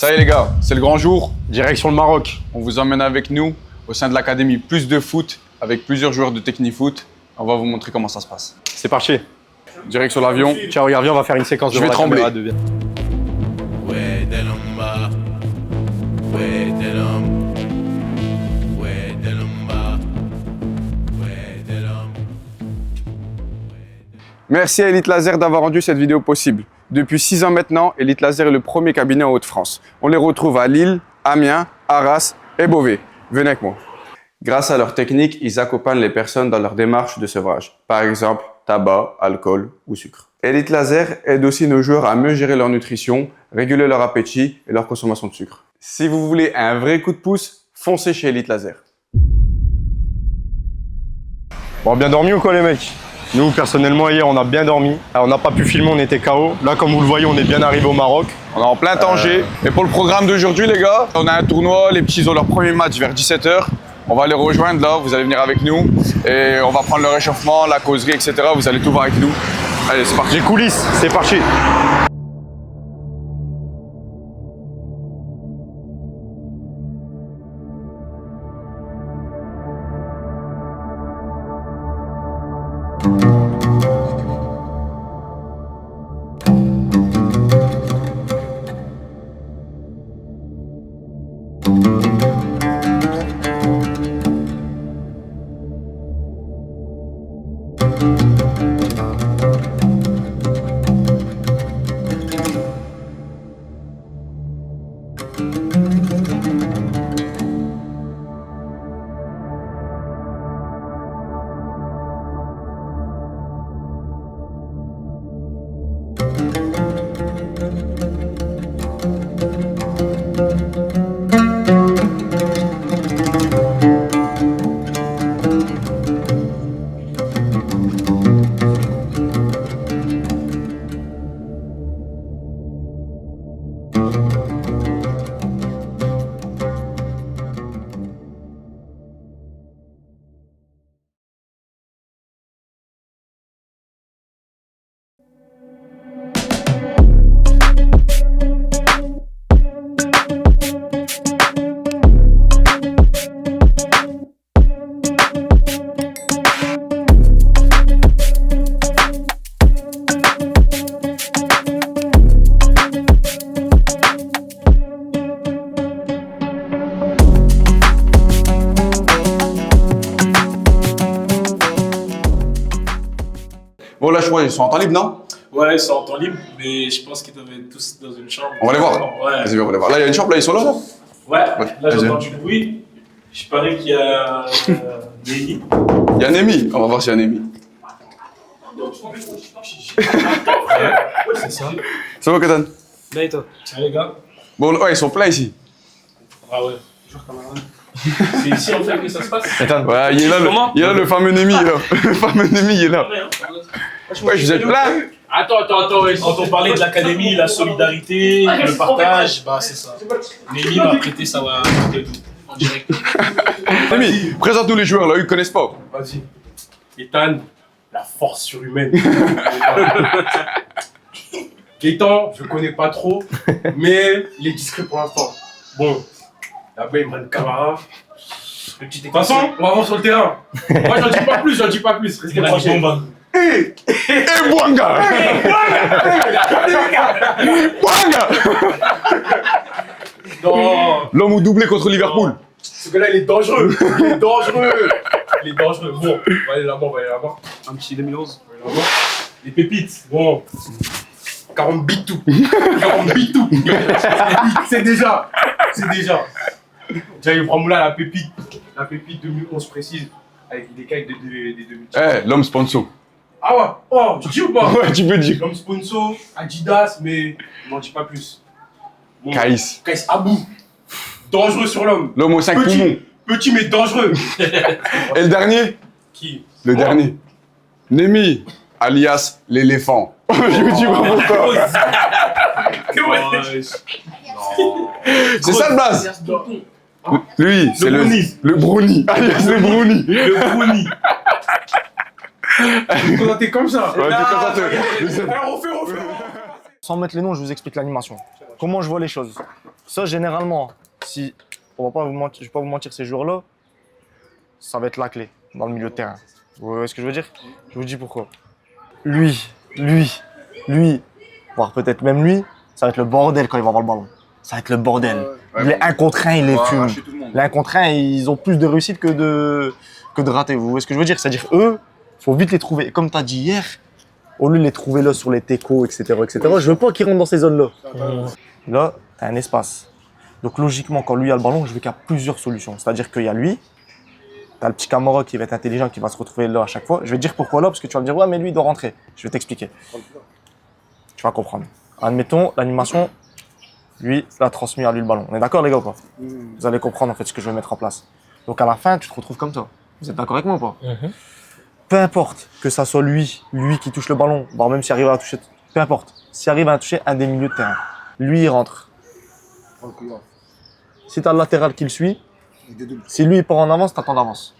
Ça y est les gars, c'est le grand jour, direction le Maroc. On vous emmène avec nous au sein de l'académie Plus de Foot avec plusieurs joueurs de Technifoot. On va vous montrer comment ça se passe. C'est parti. Direct sur l'avion. Tiens, regarde, viens, on va faire une séquence de Je vais trembler. Merci à Elite Laser d'avoir rendu cette vidéo possible. Depuis 6 ans maintenant, Elite Laser est le premier cabinet en Hauts-de-France. On les retrouve à Lille, Amiens, Arras et Beauvais. Venez avec moi. Grâce à leur technique, ils accompagnent les personnes dans leur démarche de sevrage. Par exemple, tabac, alcool ou sucre. Elite Laser aide aussi nos joueurs à mieux gérer leur nutrition, réguler leur appétit et leur consommation de sucre. Si vous voulez un vrai coup de pouce, foncez chez Elite Laser. Bon, bien dormi ou quoi les mecs? Nous, personnellement, hier, on a bien dormi. Alors, on n'a pas pu filmer, on était KO. Là, comme vous le voyez, on est bien arrivé au Maroc. On est en plein Tanger. Et pour le programme d'aujourd'hui, les gars, on a un tournoi. Les petits ont leur premier match vers 17 h. On va les rejoindre là, vous allez venir avec nous. Et on va prendre le réchauffement, la causerie, etc. Vous allez tout voir avec nous. Allez, c'est parti. Les coulisses, c'est parti. Bon, là, je crois qu'ils sont en temps libre, non? Ouais, ils sont en temps libre, mais je pense qu'ils doivent être tous dans une chambre. On va les voir. Ouais. Vas-y, on va les voir. Là, il y a une chambre, là, ils sont là, là. Ouais, là vas-y. j'entends du bruit. Je parie qu'il y a Nelly. Il y a Némi. On va voir s'il y a Némi. Ouais, c'est ça. C'est bon, Katan? Là et toi? Tiens les gars. Bon, ouais, ils sont pleins ici. Ah ouais, toujours camarade. C'est ici en fait que ça se passe? Ouais, il est là, le fameux Némi, là. Le fameux Némi, il est là. Ouais, je vous êtes plein. Attends, ouais. Quand on parlait de l'académie, la solidarité, le partage, bah c'est ça. Nelly m'a prêté sa vidéo en direct. Némi, présente-nous les joueurs, là, eux, ils connaissent pas. Vas-y. Ethan, la force surhumaine. Gaëtan, je connais pas trop, mais il est discret pour l'instant. Bon, là-bas, il me rend Camara. De toute façon, on va voir sur le terrain. Moi, j'en dis pas plus, Restez proches. Et Bouanga. Bouanga. Non. L'homme au doublé contre Liverpool. Ce gars-là, il est dangereux. Il est dangereux. Bon, on va aller là-bas, Un petit 2011. On va aller là-bas. Les pépites, bon. 40 bitou. C'est déjà. Tiens, il prend Moula la pépite 2011 précise. Avec des cailles des 2000. Eh, l'homme sponsor. Ah ouais, oh, tu dis ou pas? Ouais, tu peux dire. L'homme sponsor, Adidas, mais on n'en dit pas plus. Bon, Kaïs. Kaïs Abou. Dangereux sur l'homme. L'homme aux 5 poumons. Petit mais dangereux. Et le dernier? Qui? Le dernier. Némi, alias l'éléphant. Je me dis pas pourquoi. C'est ça le base. Lui, c'est le brownie. Alias le brownie. Le brownie. Quand t'es comme ça. Ouais, t'es comme ça, Alors, refais. Sans mettre les noms, je vous explique l'animation. Comment je vois les choses. Ça, généralement, si on va pas vous mentir, je vais pas vous mentir, ces joueurs-là, ça va être la clé dans le milieu de terrain. Vous voyez ce que je veux dire? Je vous dis pourquoi. Lui, voire peut-être même lui, ça va être le bordel quand il va avoir le ballon. Ça va être le bordel. Les 1 contre 1, ils les fument. Les 1 contre 1, ils ont plus de réussite que de ratés. Vous voyez ce que je veux dire? C'est-à-dire, eux, il faut vite les trouver. Comme tu as dit hier, au lieu de les trouver là sur les techos, etc., je veux pas qu'ils rentrent dans ces zones-là. Là, tu as un espace. Donc logiquement, quand lui a le ballon, je veux qu'il y a plusieurs solutions. C'est-à-dire qu'il y a lui, tu as le petit Camara qui va être intelligent, qui va se retrouver là à chaque fois. Je vais te dire pourquoi là, parce que tu vas me dire, ouais, mais lui, il doit rentrer. Je vais t'expliquer. Tu vas comprendre. Admettons, l'animation, lui, l'a transmis à lui le ballon. On est d'accord, les gars, ou pas? Vous allez comprendre en fait ce que je vais mettre en place. Donc à la fin, tu te retrouves comme ça. Vous êtes d'accord avec moi ou pas? Peu importe que ça soit lui qui touche le ballon, voire même s'il arrive à toucher, peu importe. S'il arrive à toucher un des milieux de terrain, lui, il rentre. Si tu as le latéral qui le suit, si lui il part en avance, tu attends d'avance.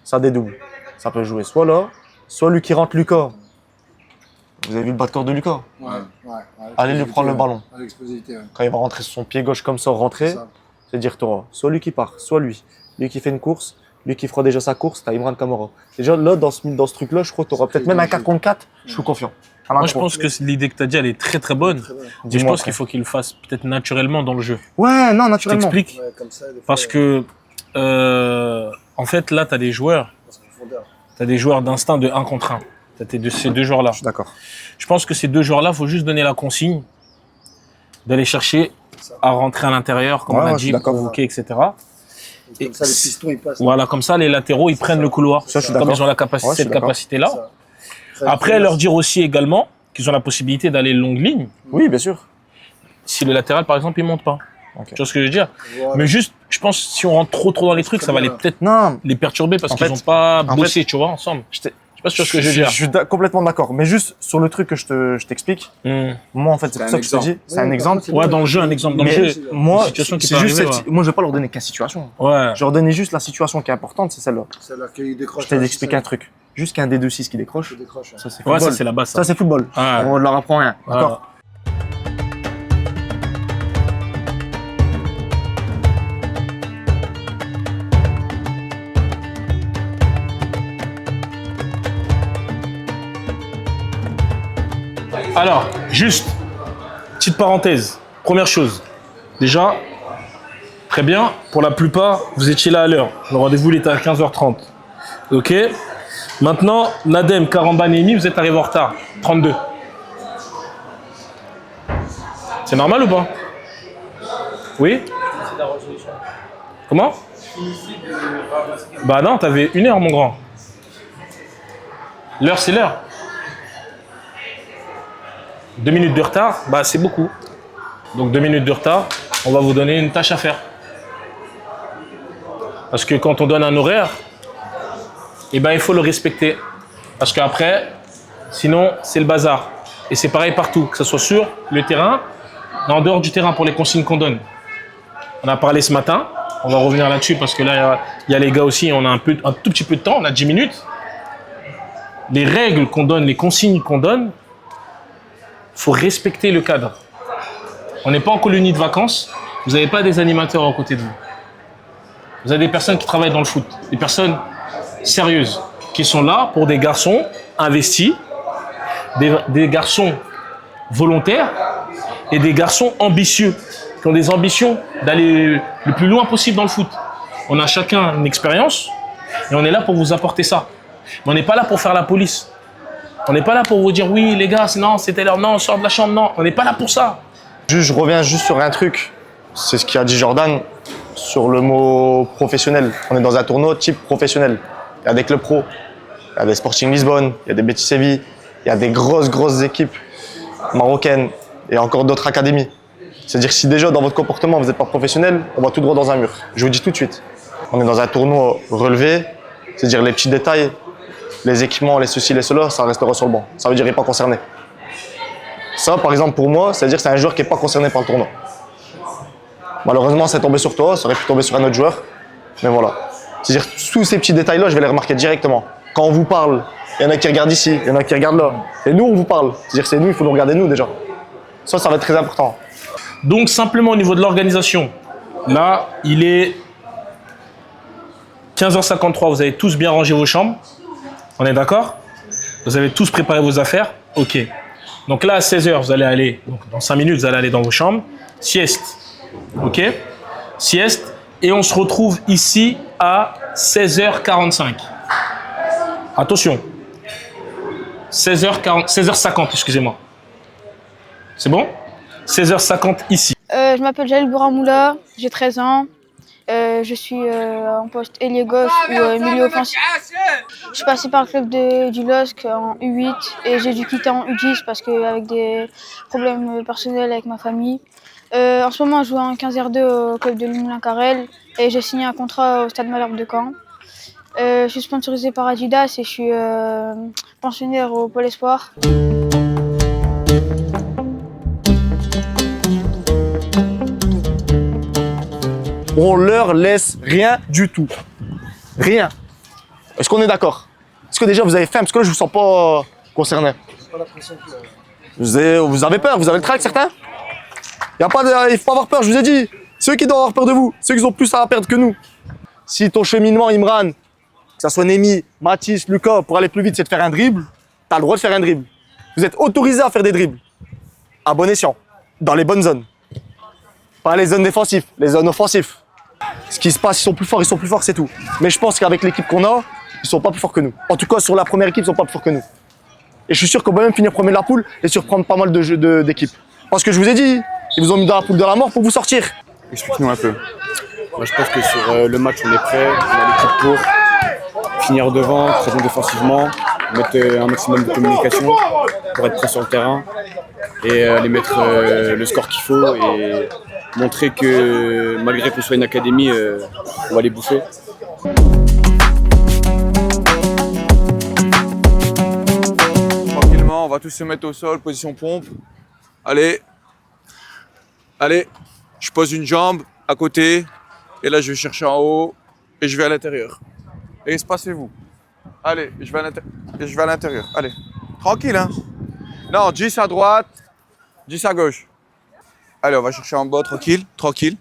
Ça dédouble. Ça peut jouer soit là, soit lui qui rentre Lucas. Vous avez vu le bas de corps de Lucas? Allez lui prendre le ballon. Quand il va rentrer sur son pied gauche comme ça, rentrer, c'est dire toi, soit lui qui part, soit lui. Lui qui fait une course, lui qui fera déjà sa course, t'as Imran Kamara. Déjà là, dans ce truc-là, je crois que tu auras peut-être même un 4 contre 4, je suis confiant. Moi, je pense que l'idée que tu as dit, elle est très très bonne. Et je pense qu'il faut qu'il le fasse peut-être naturellement dans le jeu. Ouais, non, naturellement. Je t'explique. Parce que, en fait, là, tu as des joueurs. Tu as des joueurs d'instinct de 1 contre 1. Tu as ces deux joueurs-là. Je suis d'accord. Je pense que ces deux joueurs-là, il faut juste donner la consigne d'aller chercher à rentrer à l'intérieur, comme on a dit, provoquer, etc. Et comme ça, les pistons, ils passent. Voilà, comme ça, les latéraux, ils prennent le couloir. Ça, je suis comme d'accord. ils ont la capacité, Ouais, je suis cette d'accord. capacité-là. Après, leur dire aussi également qu'ils ont la possibilité d'aller longue ligne. Oui, bien sûr. Si le latéral, par exemple, il monte pas. Ok. Tu vois ce que je veux dire? Voilà. Mais juste, je pense si on rentre trop dans les trucs, ça va les peut-être Non, les perturber parce En qu'ils fait- n'ont pas en bossé, tu vois, ensemble. je t'ai- Je sais pas si tu vois ce que je veux dire. Je suis complètement d'accord. Mais juste sur le truc que je t'explique, moi, en fait, c'est pour ça que je te dis, c'est un exemple. Ouais, dans le jeu, un exemple dans le Mais jeu. moi, Une situation qui c'est peut juste arriver, moi, je vais pas leur donner qu'une situation. Ouais. Je leur donnais juste la situation qui est importante, c'est celle-là. C'est là qu'il décroche. Je t'ai expliqué un truc. Juste qu'un des 2-6 qui décroche, Décroche. ça c'est Ouais, football. ça c'est la base. Ça, c'est football. Ouais. On leur apprend rien. D'accord. Alors, juste, petite parenthèse. Première chose, déjà, très bien, pour la plupart, vous étiez là à l'heure. Le rendez-vous, il était à 15h30. Ok? Maintenant, Nadem, Karamban et Emi, vous êtes arrivés en retard. 32. C'est normal ou pas? Oui? Comment? Bah non, t'avais 1 heure, mon grand. L'heure, c'est l'heure. 2 minutes de retard, bah c'est beaucoup. Donc 2 minutes de retard, on va vous donner une tâche à faire. Parce que quand on donne un horaire, eh ben, il faut le respecter. Parce qu'après, sinon, c'est le bazar. Et c'est pareil partout, que ce soit sur le terrain et en dehors du terrain pour les consignes qu'on donne. On a parlé ce matin, on va revenir là-dessus parce que là, il y a les gars aussi, on a un tout petit peu de temps, on a 10 minutes. Les règles qu'on donne, les consignes qu'on donne, il faut respecter le cadre. On n'est pas en colonie de vacances, vous n'avez pas des animateurs à côté de vous. Vous avez des personnes qui travaillent dans le foot, des personnes sérieuses, qui sont là pour des garçons investis, des garçons volontaires et des garçons ambitieux, qui ont des ambitions d'aller le plus loin possible dans le foot. On a chacun une expérience et on est là pour vous apporter ça. Mais on n'est pas là pour faire la police. On n'est pas là pour vous dire oui les gars, non, c'était l'heure, non, on sort de la chambre, non. On n'est pas là pour ça. Je reviens juste sur un truc. C'est ce qu'a dit Jordan sur le mot professionnel. On est dans un tournoi type professionnel. Il y a des clubs pro, il y a des Sporting Lisbonne, il y a des Betis Séville, il y a des grosses équipes marocaines et encore d'autres académies. C'est-à-dire que si déjà dans votre comportement vous n'êtes pas professionnel, on va tout droit dans un mur. Je vous dis tout de suite. On est dans un tournoi relevé, c'est-à-dire les petits détails, les équipements, les ceci, les cela, ça restera sur le banc. Ça veut dire qu'il n'est pas concerné. Ça, par exemple, pour moi, c'est-à-dire que c'est un joueur qui n'est pas concerné par le tournoi. Malheureusement, c'est tombé sur toi, ça aurait pu tomber sur un autre joueur. Mais voilà. C'est-à-dire que tous ces petits détails-là, je vais les remarquer directement. Quand on vous parle, il y en a qui regardent ici, il y en a qui regardent là. Et nous, on vous parle. C'est-à-dire que c'est nous, il faut nous regarder nous déjà. Ça va être très important. Donc, simplement au niveau de l'organisation, là, il est 15h53. Vous avez tous bien rangé vos chambres. On est d'accord? Vous avez tous préparé vos affaires? OK. Donc là, à 16h, vous allez aller, donc dans 5 minutes, vous allez aller dans vos chambres. Sieste. OK? Sieste. Et on se retrouve ici à 16h45. Attention. 16h50, excusez-moi. C'est bon? 16h50 ici. Je m'appelle Jalil Bouramoula, j'ai 13 ans. Je suis en poste ailier gauche ou milieu offensif. Je suis passé par le club du LOSC en U8 et j'ai dû quitter en U10 parce qu'avec des problèmes personnels avec ma famille. En ce moment, je joue en 15R2 au club de Moulins-Carrel et j'ai signé un contrat au Stade Malherbe de Caen. Je suis sponsorisé par Adidas et je suis pensionnaire au Pôle Espoir. On leur laisse rien du tout. Rien. Est-ce qu'on est d'accord? Est-ce que déjà vous avez faim? Parce que là, je vous sens pas concerné. Vous avez peur? Vous avez le trac, certains? Il faut pas avoir peur, je vous ai dit. Ceux qui doivent avoir peur de vous, ceux qui ont plus à perdre que nous. Si ton cheminement, Imran, que ça soit Némi, Mathis, Lucas, pour aller plus vite, c'est de faire un dribble, tu as le droit de faire un dribble. Vous êtes autorisé à faire des dribbles. À bon escient. Dans les bonnes zones. Pas les zones défensives, les zones offensives. Ce qui se passe, ils sont plus forts, c'est tout. Mais je pense qu'avec l'équipe qu'on a, ils sont pas plus forts que nous. En tout cas, sur la première équipe, ils sont pas plus forts que nous. Et je suis sûr qu'on va même finir premier de la poule et surprendre pas mal d'équipes. Parce que je vous ai dit, ils vous ont mis dans la poule de la mort pour vous sortir. Explique-nous un peu. Moi, je pense que sur le match, on est prêt, on a l'équipe pour finir devant, très bien défensivement, mettre un maximum de communication pour être prêt sur le terrain et aller mettre le score qu'il faut et montrer que malgré qu'on soit une académie, on va les bouffer. Tranquillement, on va tous se mettre au sol, position pompe. Allez. Allez. Je pose une jambe à côté. Et là, je vais chercher en haut. Et je vais à l'intérieur. Et espacez-vous. Allez, je vais à l'intérieur. Allez. Tranquille, hein. Non, 10 à droite, 10 à gauche. Allez, on va chercher en bas, tranquille, tranquille.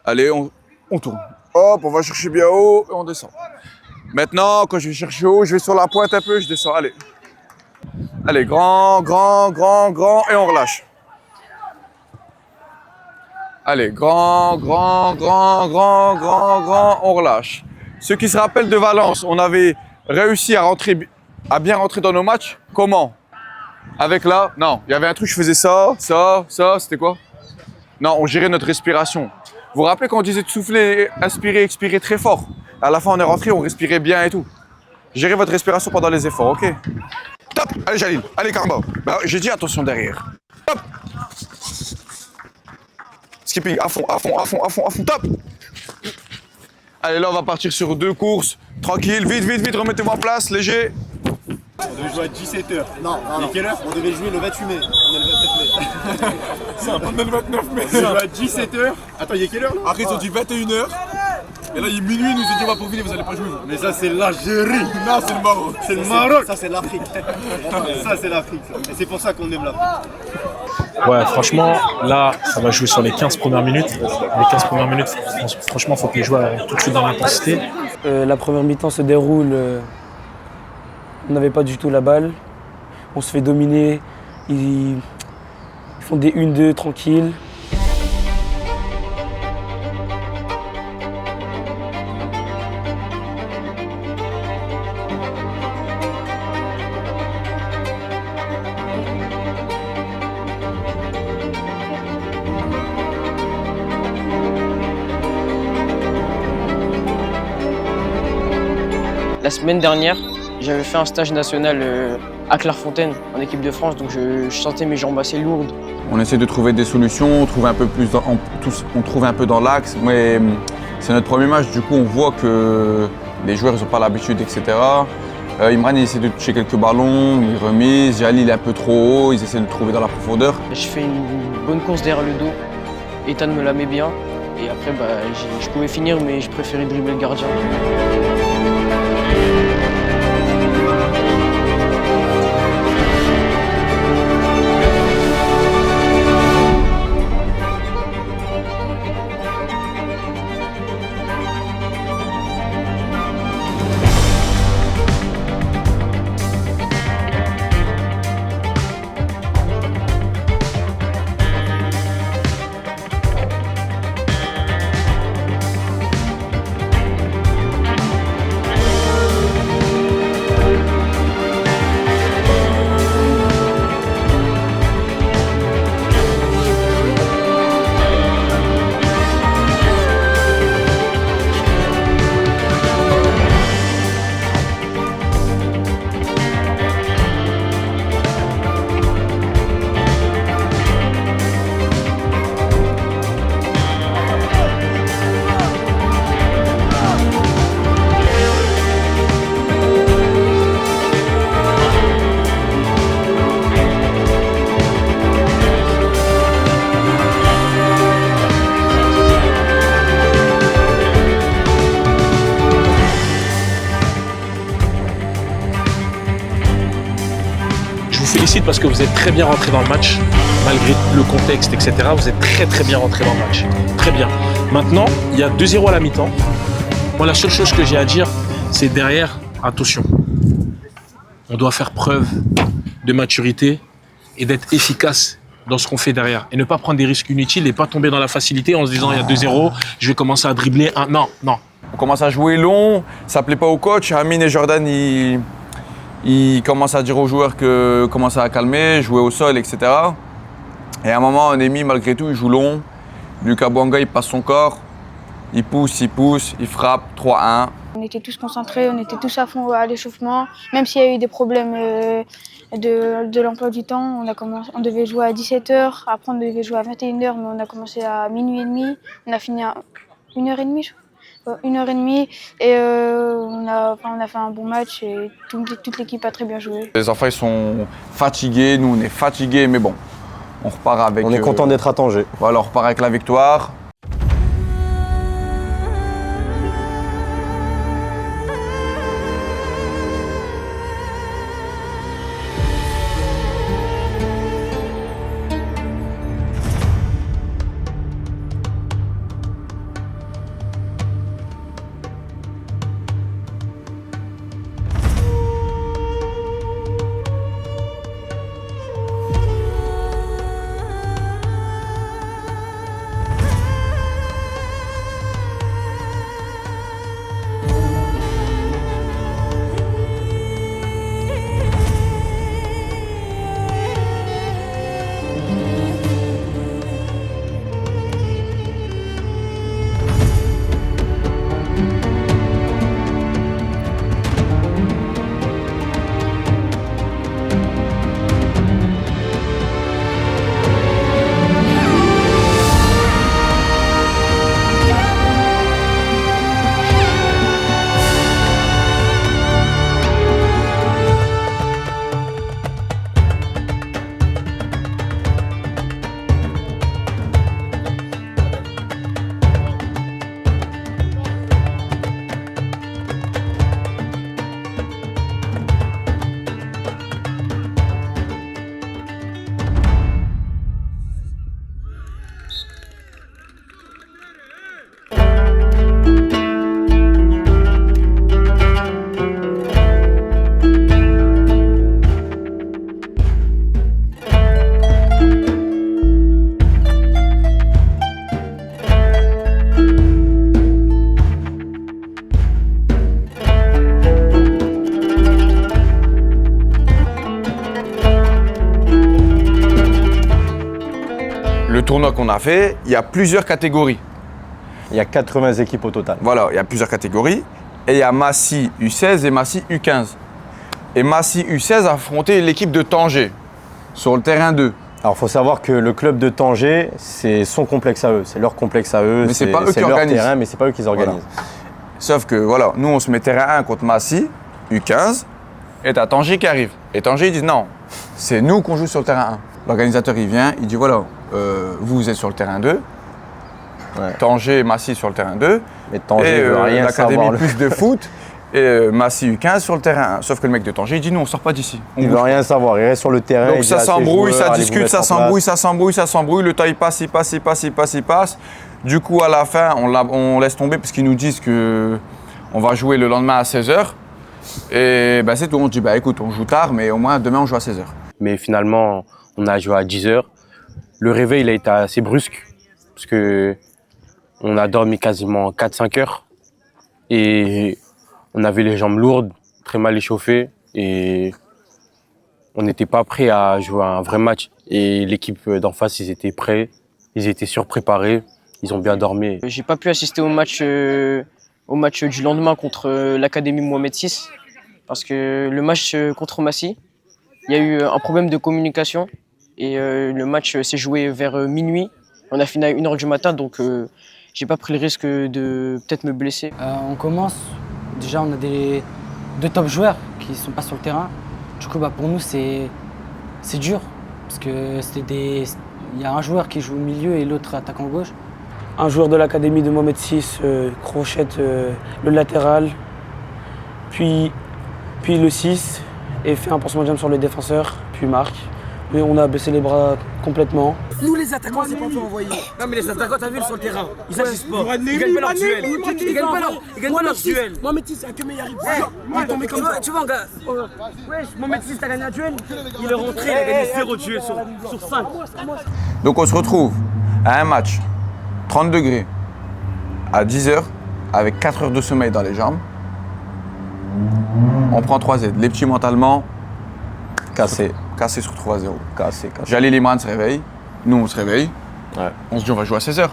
Allez, on tourne. Hop, on va chercher bien haut et on descend. Maintenant, quand je vais chercher haut, je vais sur la pointe un peu, je descends. Allez. Allez, grand, grand, grand, grand, et on relâche. Allez, grand, grand, grand, grand, grand, grand, on relâche. Ceux qui se rappellent de Valence, on avait réussi à bien rentrer dans nos matchs. Comment? Avec là, non, il y avait un truc, je faisais ça, c'était quoi? Non, on gérait notre respiration. Vous vous rappelez quand on disait de souffler, inspirer, expirer très fort? À la fin, on est rentré, on respirait bien et tout. Gérez votre respiration pendant les efforts, ok? Top! Allez, Jalil, allez, Karma. Bah, j'ai dit attention derrière. Top! Skipping, à fond, à fond, à fond, à fond, à fond, top! Allez, là, on va partir sur 2 courses. Tranquille, vite, vite, vite, remettez-vous en place, léger. On devait jouer à 17h. Non, Et quelle heure? on devait jouer le 28 mai. On est le 29 mai. C'est un le 29 mai. On devait jouer à 17h. Attends, il est quelle heure là? Après, ils ont dit 21h. Et là, il est minuit, ils nous ont dit on va profiter, vous allez pas jouer. Mais ça, c'est l'Algérie. Non, c'est le Maroc. C'est le Maroc. Ça, c'est l'Afrique. Ça, c'est l'Afrique. Et c'est pour ça qu'on aime l'Afrique. Ouais, franchement, là, ça va jouer sur les 15 premières minutes. Les 15 premières minutes, franchement, il faut que les joueurs arrivent tout de suite dans l'intensité. La première mi-temps se déroule, on n'avait pas du tout la balle. On se fait dominer, ils font des 1-2 tranquilles. La semaine dernière, j'avais fait un stage national à Clairefontaine, en équipe de France, donc je sentais mes jambes assez lourdes. On essaie de trouver des solutions, on trouve un peu plus on trouve un peu dans l'axe, mais c'est notre premier match, du coup on voit que les joueurs n'ont pas l'habitude, etc. Imran il essaie de toucher quelques ballons, il remise, Jalil est un peu trop haut, ils essaient de le trouver dans la profondeur. Je fais une bonne course derrière le dos, Ethan me la met bien, et après je pouvais finir, mais je préférais dribbler le gardien. félicite parce que vous êtes très bien rentré dans le match, malgré le contexte, etc. Vous êtes très bien rentré dans le match. Très bien. Maintenant, il y a 2-0 à la mi-temps. Moi, la seule chose que j'ai à dire, c'est derrière, attention. On doit faire preuve de maturité et d'être efficace dans ce qu'on fait derrière. Et ne pas prendre des risques inutiles et pas tomber dans la facilité en se disant il y a 2-0, je vais commencer à dribbler. Non. On commence à jouer long, ça plaît pas au coach. Amine et Jordan, ils commencent à dire aux joueurs que commencer à calmer, jouer au sol, etc. Et à un moment, Némi, malgré tout, il joue long. Lucas Bouanga, il passe son corps, il pousse, il frappe, 3-1. On était tous concentrés, on était tous à fond à l'échauffement. Même s'il y a eu des problèmes de l'emploi du temps, on devait jouer à 17h, après on devait jouer à 21h, mais on a commencé à minuit et demi. On a fini à 1h30, je crois. 1h30 et on a fait un bon match et toute l'équipe a très bien joué. Les enfants ils sont fatigués, nous on est fatigués, mais bon, on repart avec... On est content d'être à Tanger. Voilà, on repart avec la victoire. Le tournoi qu'on a fait, il y a plusieurs catégories. Il y a 80 équipes au total. Voilà, il y a plusieurs catégories. Et il y a Massy U16 et Massy U15. Et Massy U16 a affronté l'équipe de Tanger sur le terrain 2. Alors, il faut savoir que le club de Tanger, c'est son complexe à eux. C'est leur complexe à eux. Mais c'est pas eux qui leur organisent. terrain, mais c'est pas eux qui les organisent. Voilà. Sauf que, voilà, nous, on se met terrain 1 contre Massy, U15, et t'as Tanger qui arrive. Et Tanger, ils disent non, c'est nous qu'on joue sur le terrain 1. L'organisateur, il vient, il dit voilà, vous êtes sur le terrain 2, Tanger et Massy sur le terrain 2, mais Tanger veut rien l'Académie savoir. plus de foot, et Massy U15 sur le terrain 1. Sauf que le mec de Tanger, il dit non, on sort pas d'ici. Il veut rien savoir, il reste sur le terrain. Donc ça s'embrouille, ça discute, ça s'embrouille, le temps il passe. Du coup, à la fin, on laisse tomber parce qu'ils nous disent qu'on va jouer le lendemain à 16h. Et ben, c'est tout, on dit bah écoute, on joue tard, mais au moins demain on joue à 16h. Mais finalement, on a joué à 10h. Le réveil, il a été assez brusque parce qu'on a dormi quasiment 4-5 heures et on avait les jambes lourdes, très mal échauffées et on n'était pas prêt à jouer un vrai match. Et l'équipe d'en face, ils étaient prêts, ils étaient surpréparés, ils ont bien dormi. J'ai pas pu assister au match du lendemain contre l'Académie Mohamed VI parce que le match contre Massy, il y a eu un problème de communication et le match s'est joué vers minuit. On a fini à 1h du matin, donc j'ai pas pris le risque de peut-être me blesser. On commence, déjà on a deux top joueurs qui sont pas sur le terrain. Du coup pour nous c'est dur parce que il y a un joueur qui joue au milieu et l'autre attaquant gauche. Un joueur de l'académie de Mohamed VI crochette le latéral, puis le 6 et fait un pansement de jambe sur le défenseur. puis Marc. Mais on a baissé les bras complètement. Nous les attaquants, c'est pas pour envoyer. Non mais les attaquants, t'as vu, ils sont sur le terrain. Ils agissent pas. Ils gagnent pas leur duel. Ils gagnent pas leur duel. Mohamed VI, que meilleur il est tombé comme ça. Tu vois, gars. Wesh, Mohamed VI, t'as gagné un duel. Il est rentré, il a gagné 0 duel sur 5. Donc on se retrouve à un match, 30 degrés, à 10h, avec 4 heures de sommeil dans les jambes. On prend 3 aides. Les petits mentalement, cassés sur 3-0. Cassé. Jalil Imran se réveille, nous on se réveille. Ouais. On se dit on va jouer à 16h.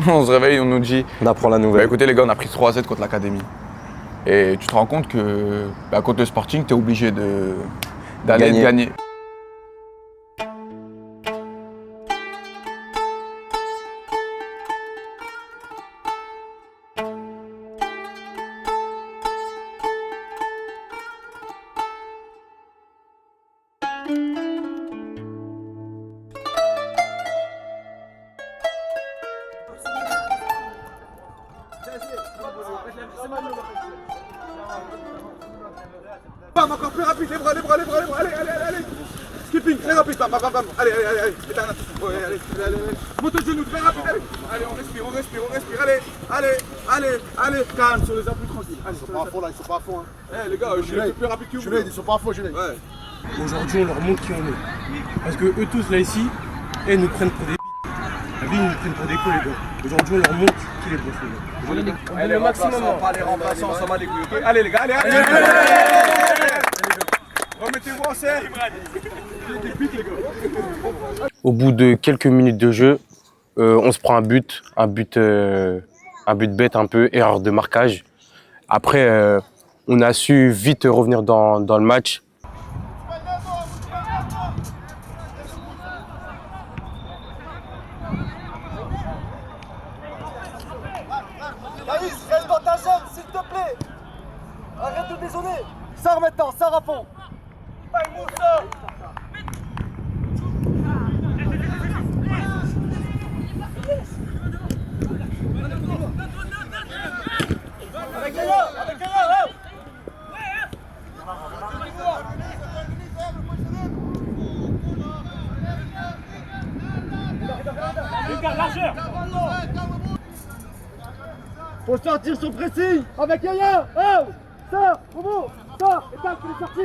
On se réveille, on nous dit. On apprend la nouvelle. Bah, écoutez les gars, on a pris 3-7 contre l'Académie. Et tu te rends compte que contre le Sporting, tu es obligé d'aller gagner. Bam, encore plus rapide, les bras, allez. Skipping, très rapide, bam. Allez. Allez. Monte le genou, très rapide, allez, on respire, allez. Calme sur les appuis, tranquille. Ils sont pas à fond là, ils sont pas à fond. Hein. Les gars, je suis le plus rapide que vous. Ils sont pas à fond, je l'ai. Aujourd'hui, on leur montre qui on est. Parce que eux tous là ici, ils nous prennent pour des ils nous prennent pour des cons, les gars. Aujourd'hui, on leur montre qui les bosse, les gars. Allez, remplaçants, pas les remplaçants, on s'en bat les couilles, ok? Allez, les gars, allez. Remettez-vous en serre. Au bout de quelques minutes de jeu, on se prend un but bête un peu, erreur de marquage. Après, on a su vite revenir dans le match. Naïs, reste dans ta zone, s'il te plaît. Arrête de maisonner. Sors maintenant, sors à fond. Faut sortir son pressing avec Yaya. Oh, sors, Romo, sors, éteins, tu es sorti.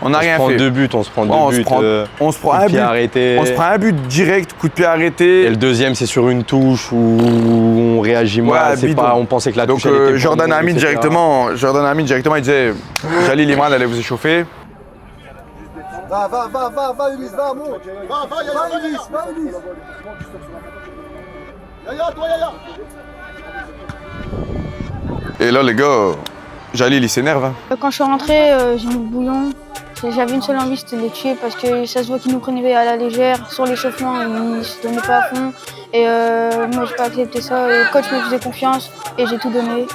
On n'a rien fait. On se prend deux buts. On se prend un but arrêté. On se prend un but direct, coup de pied arrêté. Et le deuxième, c'est sur une touche où on réagit mal. On pensait que la touche. Donc Jordan Hamid directement, il disait Jalil Imran allait vous échauffer. Va, Ulysse, va, monte. Va, Ulysse. Yaya, toi, Yaya. Et là, les gars, Jalil, il s'énerve. Hein. Quand je suis rentré, j'ai mis le bouillon. J'avais une seule envie, c'était de les tuer parce que ça se voit qu'ils nous prenaient à la légère. Sur l'échauffement, ils se donnaient pas à fond. Et moi, j'ai pas accepté ça. Le coach me faisait confiance et j'ai tout donné.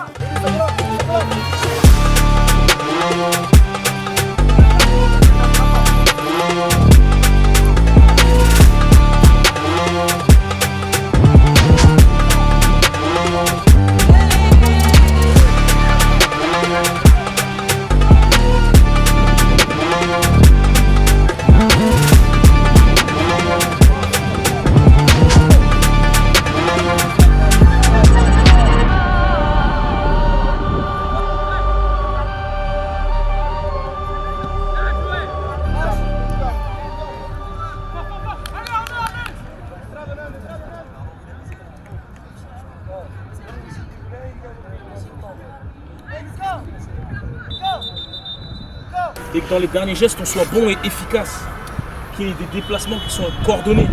Et que dans les derniers gestes, on soit bon et efficace. Qu'il y ait des déplacements qui sont coordonnés.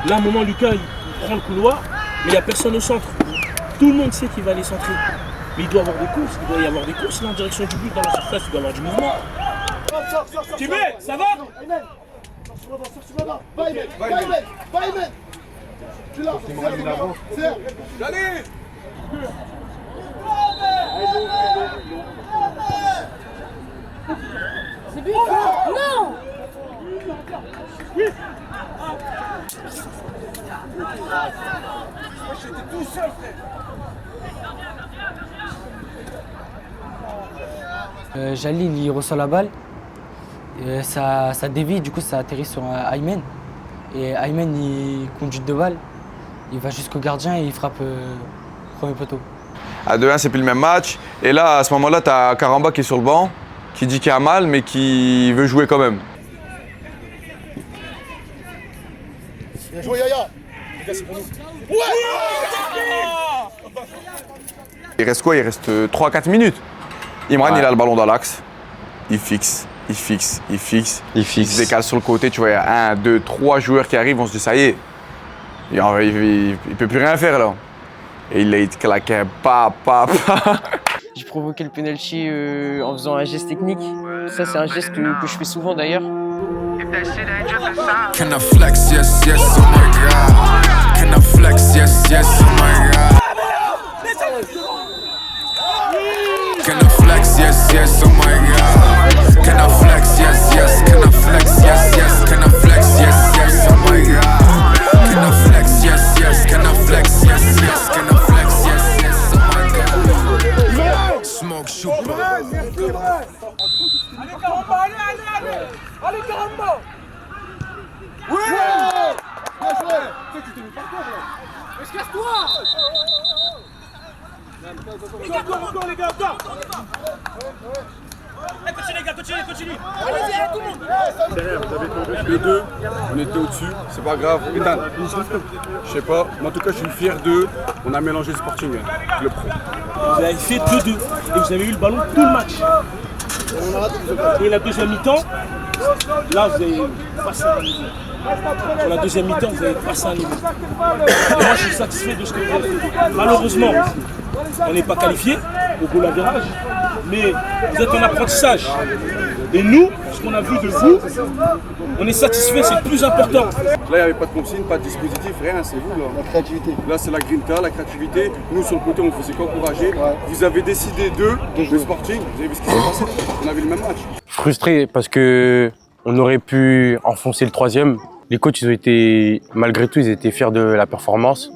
Là, à un moment, Lucas, il prend le couloir, mais il n'y a personne au centre. Tout le monde sait qu'il va aller centrer. Mais il doit y avoir des courses. Il doit y avoir des courses là, en direction du but dans la surface. Il doit y avoir du mouvement. Timé, ça va? Va, Aymen. Tu l'as. Serre. Allez. C'est but. Non. J'étais tout seul, frère. Jalil, il reçoit la balle, ça dévie, du coup ça atterrit sur Aymen. Et Aymen, il conduit de balle, il va jusqu'au gardien et il frappe premier poteau. À 2-1, c'est plus le même match. Et là, à ce moment-là, tu as Karamba qui est sur le banc, qui dit qu'il a mal, mais qui veut jouer quand même. Bien joué, Yaya. Il reste quoi? Il reste 3-4 minutes. Imran, il a le ballon dans l'axe. Il fixe. Il se décale sur le côté. Tu vois, il y a 1, 2, 3 joueurs qui arrivent. On se dit, ça y est. Il ne peut plus rien faire là. Et il a claqué. J'ai provoqué le penalty en faisant un geste technique. Ça, c'est un geste que je fais souvent d'ailleurs. Can I flex? Yes, yes, oh my god. Can I flex? Yes, yes, oh my god. Can I flex? Yes, yes, oh my god. Can I flex? Yes, yes. Can I flex? Yes, yes. Can I flex? Yes, yes, oh my god. Can I flex? Yes, yes. Can I flex? Yes, yes. Can I flex? Yes, yes, oh my god. Smoke super. Allez, Karamba, allez! Allez, Karamba! Ouais! Bien joué! Tu t'es mis par terre là! Mais casse-toi! Encore, les gars, encore! Continue, les gars, continue! Allez-y, tout le monde! Les deux, on était au-dessus, c'est pas grave. Ethan, je sais pas, mais en tout cas je suis fier d'eux. On a mélangé le Sporting, le pro. Vous avez fait 2-2 et vous avez eu le ballon tout le match. Et la deuxième mi-temps, là vous avez passé un niveau. Sur la deuxième mi-temps, vous avez passé un niveau. Et moi je suis satisfait de ce que vous avez fait. Malheureusement, on n'est pas qualifié au goal average, mais vous êtes en apprentissage. Et nous, ce qu'on a vu de vous, on est satisfait, c'est le plus important. Là, il n'y avait pas de consigne, pas de dispositif, rien, c'est vous là. La créativité. Là, c'est la grinta, la créativité. Nous, sur le côté, on ne faisait qu'encourager. Vous avez décidé de Sporting, vous avez vu ce qui s'est passé. On a vu le même match. Frustré parce que on aurait pu enfoncer le troisième. Les coachs, ils ont été, malgré tout, ils étaient fiers de la performance.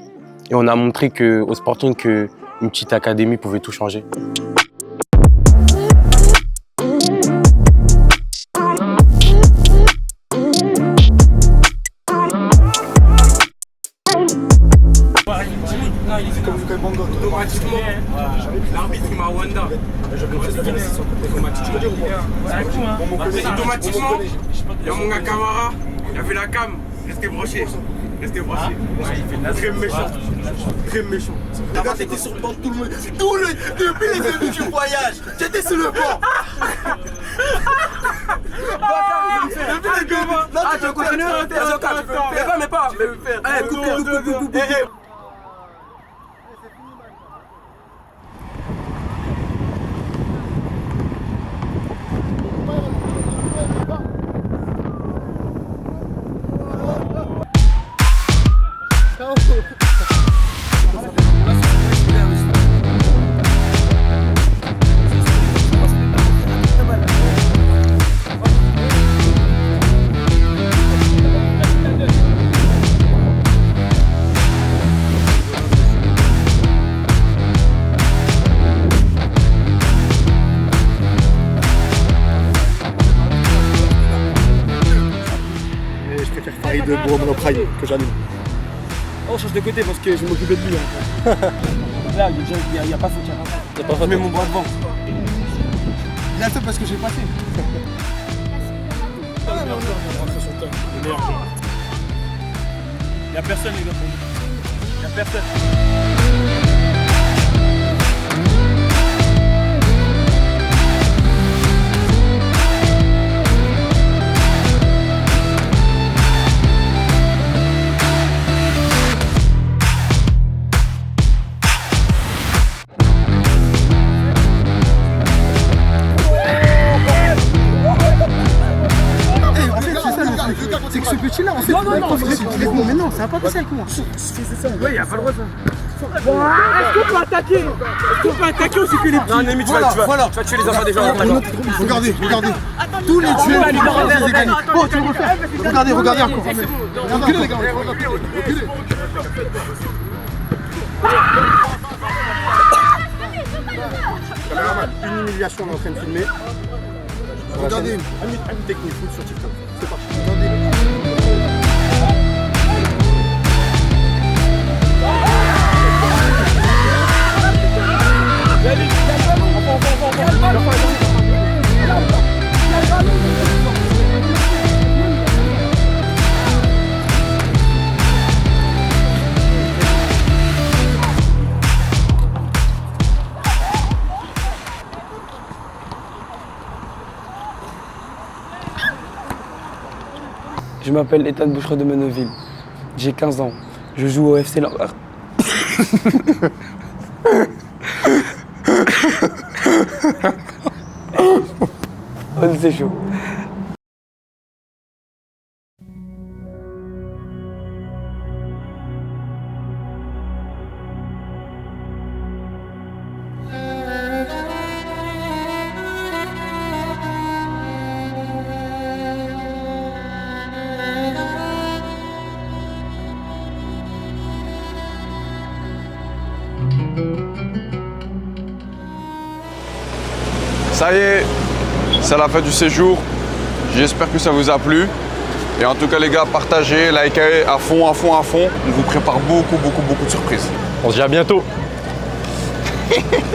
Et on a montré au Sporting qu'une petite académie pouvait tout changer. Automatiquement, l'arbitre il m'a Wanda. Automatiquement, il y a mon gars Camara, il a fait la cam, restez brochés. Très méchant. Très méchant. Regarde, t'étais sur le banc tout le monde. Depuis les débuts du voyage, j'étais sur le banc. Depuis les débuts. Ah, tu veux continuer? Mais pas. Allez, coupe. De Bourg Prime que j'anime. On change de côté parce que je m'occupais de lui. Là, il n'y a pas faute. Je mets mon bras devant. Il a fait parce que j'ai passé. Il n'y a personne, les gars, pour nous. Il n'y a personne. C'est que ce petit-là, en fait, mais non, ça va pas passer avec moi. Ouais, il n'y a pas le droit ça. Est-ce qu'on peut attaquer? Ou c'est que les petits? Non, Némi, tu vas tuer les enfants des gens. Regardez. Tous les tueurs, je les ai gagnés. Oh, tu veux refaire? Regardez encore. Reculez, les gars, reculez. Caméraman, une humiliation, on est en train de filmer. Regardez. Une technique foot sur TikTok. C'est parti. Je m'appelle Ethan Bouchereau de Meneville. J'ai 15 ans. Je joue au FC Lambert. Oh, c'est chaud. Ça y est, c'est la fin du séjour. J'espère que ça vous a plu. Et en tout cas les gars, partagez, likez à fond, à fond, à fond. On vous prépare beaucoup de surprises. On se dit à bientôt.